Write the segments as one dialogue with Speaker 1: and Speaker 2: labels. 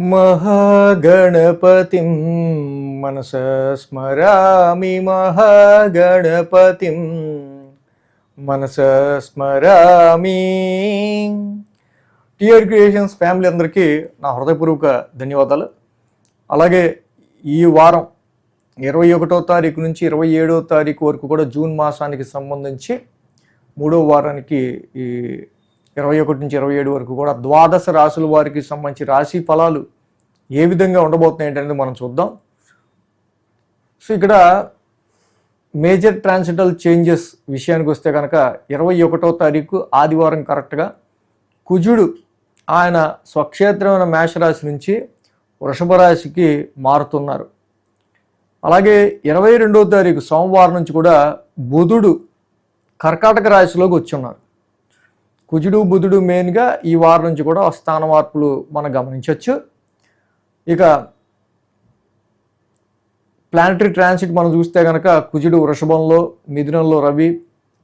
Speaker 1: మహాగణపతిం మనసా స్మరామి మహాగణపతిం మనసా స్మరామి. TR creations family అందరికీ నా హృదయపూర్వక ధన్యవాదాలు. అలాగే ఈ వారం 21వ తారీఖు నుంచి 27వ తారీఖు వరకు కూడా జూన్ మాసానికి సంబంధించి 3వ వారానికి ఈ 21 నుంచి 27 వరకు కూడా ద్వాదశ రాశుల వారికి సంబంధించి రాశి ఫలాలు ఏ విధంగా ఉండబోతున్నాయి అనేది మనం చూద్దాం. సో ఇక్కడ మేజర్ ట్రాన్సిటల్ చేంజెస్ విషయానికి వస్తే కనుక 21వ తారీఖు ఆదివారం కరెక్ట్గా కుజుడు ఆయన స్వక్షేత్రమైన మేషరాశి నుంచి వృషభ రాశికి మారుతున్నారు. అలాగే 22వ తారీఖు సోమవారం నుంచి కూడా బుధుడు కర్కాటక రాశిలోకి వచ్చున్నారు. కుజుడు బుధుడు మెయిన్గా ఈ వారం నుంచి కూడా స్థాన మార్పులు మనం గమనించవచ్చు. ఇక ప్లానటరీ ట్రాన్సిట్ మనం చూస్తే కనుక కుజుడు వృషభంలో, మిథునంలో రవి,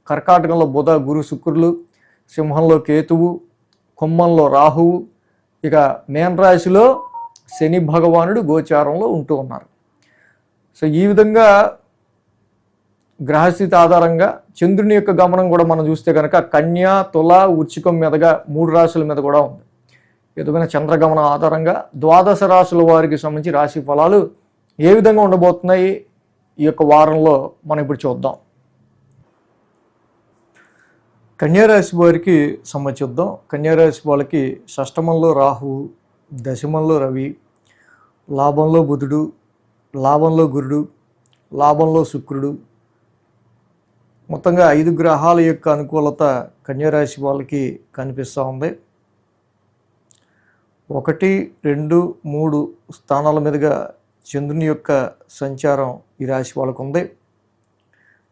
Speaker 1: కర్కాటకంలో బుధ గురు శుక్రులు, సింహంలో కేతువు, కుంభంలో రాహువు, ఇక మేన రాశిలో శని భగవానుడు గోచారంలో ఉంటూ ఉన్నారు. సో ఈ విధంగా గ్రహస్థితి ఆధారంగా చంద్రుని యొక్క గమనం కూడా మనం చూస్తే కనుక కన్యా, తుల, వృశ్చికం మీదుగా 3 రాశుల మీద కూడా ఉంది. ఈ విధమైన చంద్రగమనం ఆధారంగా ద్వాదశ రాశుల వారికి సంబంధించి రాశి ఫలాలు ఏ విధంగా ఉండబోతున్నాయి ఈ యొక్క వారంలో మనం ఇప్పుడు చూద్దాం. కన్యారాశి వారికి సంబంధించుద్దాం. కన్యారాశి వాళ్ళకి షష్టమంలో రాహువు, దశమంలో రవి, లాభంలో బుధుడు, లాభంలో గురుడు, లాభంలో శుక్రుడు, మొత్తంగా 5 గ్రహాల యొక్క అనుకూలత కన్యారాశి వాళ్ళకి కనిపిస్తూ ఉంది. 1, 2, 3 స్థానాల మీదుగా చంద్రుని యొక్క సంచారం ఈ రాశి వాళ్ళకు ఉంది.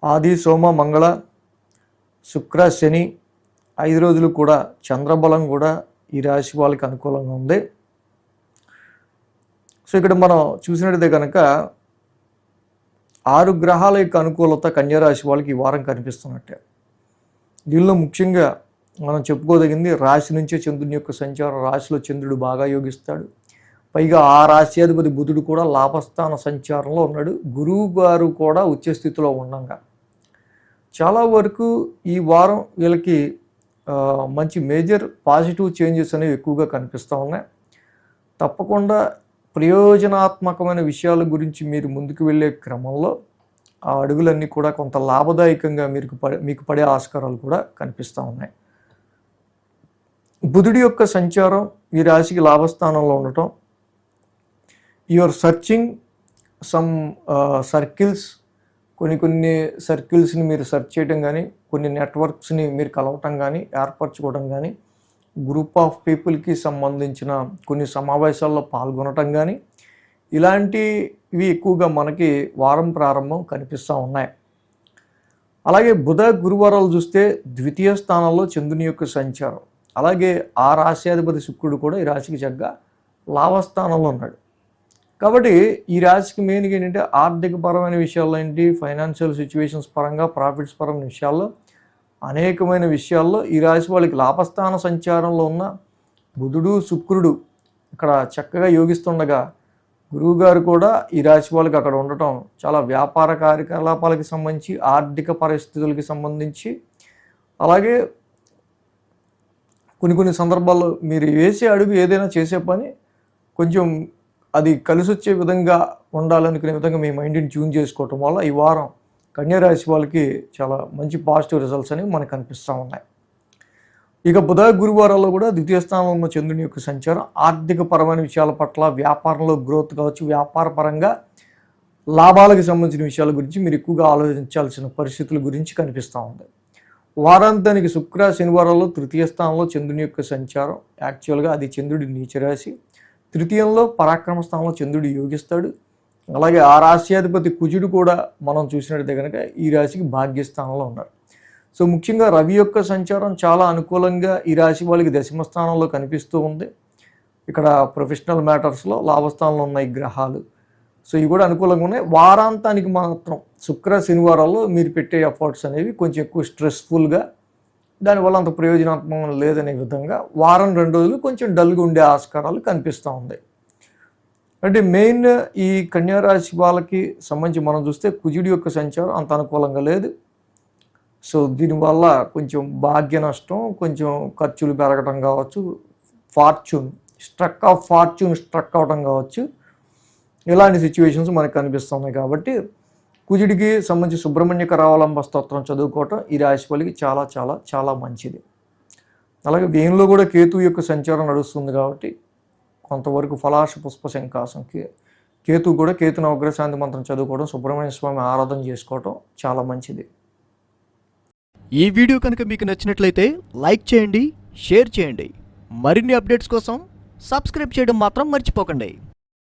Speaker 1: ఆది, సోమ, మంగళ, శుక్ర, శని 5 రోజులు కూడా చంద్రబలం కూడా ఈ రాశి వాళ్ళకి అనుకూలంగా ఉంది. సో ఇక్కడ మనం చూసినట్టయితే కనుక 6 గ్రహాల యొక్క అనుకూలత కన్యారాశి వాళ్ళకి ఈ వారం కనిపిస్తున్నట్టే. దీనిలో ముఖ్యంగా మనం చెప్పుకోదగింది రాశి నుంచే చంద్రుని యొక్క సంచారం. రాశిలో చంద్రుడు బాగా యోగిస్తాడు. పైగా ఆ రాశ్యాధిపతి బుధుడు కూడా లాభస్థాన సంచారంలో ఉన్నాడు. గురువు గారు కూడా ఉచ్చ స్థితిలో ఉండగా చాలా వరకు ఈ వారం వీళ్ళకి మంచి మేజర్ పాజిటివ్ చేంజెస్ అనేవి ఎక్కువగా కనిపిస్తూ ఉన్నాయి. తప్పకుండా ప్రయోజనాత్మకమైన విషయాల గురించి మీరు ముందుకు వెళ్ళే క్రమంలో ఆ అడుగులన్నీ కూడా కొంత లాభదాయకంగా మీకు పడే ఆస్కారాలు కూడా కనిపిస్తూ ఉన్నాయి. బుధుడి యొక్క సంచారం ఈ రాశికి లాభస్థానంలో ఉండటం, యువర్ సర్చింగ్ సమ్ సర్కిల్స్, కొన్ని సర్కిల్స్ని మీరు సెర్చ్ చేయడం కానీ, కొన్ని నెట్వర్క్స్ని మీరు కలవటం కానీ, ఏర్పరచుకోవడం కానీ, గ్రూప్ ఆఫ్ పీపుల్కి సంబంధించిన కొన్ని సమావేశాల్లో పాల్గొనటం కానీ, ఇలాంటివి ఎక్కువగా మనకి వారం ప్రారంభం కనిపిస్తూ ఉన్నాయి. అలాగే బుధ గురువారాలు చూస్తే ద్వితీయ స్థానంలో చంద్రుని యొక్క సంచారం, అలాగే ఆ రాశ్యాధిపతి శుక్రుడు కూడా ఈ రాశికి చక్కగా లాభస్థానంలో ఉన్నాడు. కాబట్టి ఈ రాశికి మెయిన్గా ఏంటంటే ఆర్థికపరమైన విషయాల్లో ఏంటి, ఫైనాన్షియల్ సిచ్యువేషన్స్ పరంగా, ప్రాఫిట్స్ పరమైన విషయాల్లో, అనేకమైన విషయాల్లో ఈ రాశి వాళ్ళకి లాభస్థాన సంచారంలో ఉన్న బుధుడు శుక్రుడు ఇక్కడ చక్కగా యోగిస్తుండగా గురువుగారు కూడా ఈ రాశి వాళ్ళకి అక్కడ ఉండటం చాలా వ్యాపార కార్యకలాపాలకి సంబంధించి, ఆర్థిక పరిస్థితులకి సంబంధించి, అలాగే కొన్ని సందర్భాల్లో మీరు వేసే అడుగు ఏదైనా చేసే పని కొంచెం అది కలిసి వచ్చే విధంగా ఉండాలనుకునే విధంగా మీ మైండ్ని ట్యూన్ చేసుకోవటం వల్ల ఈ వారం కన్యారాశి వాళ్ళకి చాలా మంచి పాజిటివ్ రిజల్ట్స్ అనేవి మనకు కనిపిస్తూ ఉన్నాయి. ఇక బుధ గురువారాల్లో కూడా ద్వితీయ స్థానంలో ఉన్న చంద్రుని యొక్క సంచారం ఆర్థిక పరమైన విషయాల పట్ల, వ్యాపారంలో గ్రోత్ కావచ్చు, వ్యాపార పరంగా లాభాలకు సంబంధించిన విషయాల గురించి మీరు ఎక్కువగా ఆలోచించాల్సిన పరిస్థితుల గురించి కనిపిస్తూ ఉంది. వారాంతానికి శుక్ర శనివారాల్లో తృతీయ స్థానంలో చంద్రుని యొక్క సంచారం, యాక్చువల్గా అది చంద్రుడి నీచరాశి. తృతీయంలో పరాక్రమ స్థానంలో చంద్రుడు యోగిస్తాడు. అలాగే ఆ రాశ్యాధిపతి కుజుడు కూడా మనం చూసినట్టయితే కనుక ఈ రాశికి భాగ్యస్థానంలో ఉన్నారు. సో ముఖ్యంగా రవి యొక్క సంచారం చాలా అనుకూలంగా ఈ రాశి వాళ్ళకి దశమ స్థానంలో కనిపిస్తూ ఉంది. ఇక్కడ ప్రొఫెషనల్ మ్యాటర్స్లో లాభస్థానంలో ఉన్న ఈ గ్రహాలు, సో ఇవి కూడా అనుకూలంగా ఉన్నాయి. వారాంతానికి మాత్రం శుక్ర శనివారాల్లో మీరు పెట్టే ఎఫర్ట్స్ అనేవి కొంచెం ఎక్కువ స్ట్రెస్ఫుల్గా, దానివల్ల అంత ప్రయోజనాత్మకం లేదనే విధంగా వారం 2 రోజులు కొంచెం డల్గా ఉండే ఆస్కారాలు కనిపిస్తూ ఉంది. అంటే మెయిన్ ఈ కన్యా రాశి వాళ్ళకి సంబంధించి మనం చూస్తే కుజుడి యొక్క సంచారం అంత అనుకూలంగా లేదు. సో దీనివల్ల కొంచెం భాగ్య నష్టం, కొంచెం ఖర్చులు పెరగడం కావచ్చు, ఫార్చ్యూన్ స్ట్రక్ అవడం కావచ్చు, ఇలాంటి సిచ్యువేషన్స్ మనకు కనిపిస్తున్నాయి. కాబట్టి కుజుడికి సంబంధించి సుబ్రహ్మణ్య కరావలంబ స్తోత్రం చదువుకోవటం ఈ రాశి వాళ్ళకి చాలా చాలా చాలా మంచిది. అలాగే వ్యయంలో కూడా కేతు యొక్క సంచారం నడుస్తుంది కాబట్టి కొంతవరకు ఫలాశ పుష్ప శంకాసం కేతు కూడా కేతు నవగ్రహశాంతి మంత్రం చదువుకోవడం, సుబ్రహ్మణ్య స్వామి ఆరాధన చేసుకోవటం చాలా మంచిది.
Speaker 2: ఈ వీడియో కనుక మీకు నచ్చినట్లయితే లైక్ చేయండి, షేర్ చేయండి. మరిన్ని అప్డేట్స్ కోసం సబ్స్క్రైబ్ చేయడం మాత్రం మర్చిపోకండి.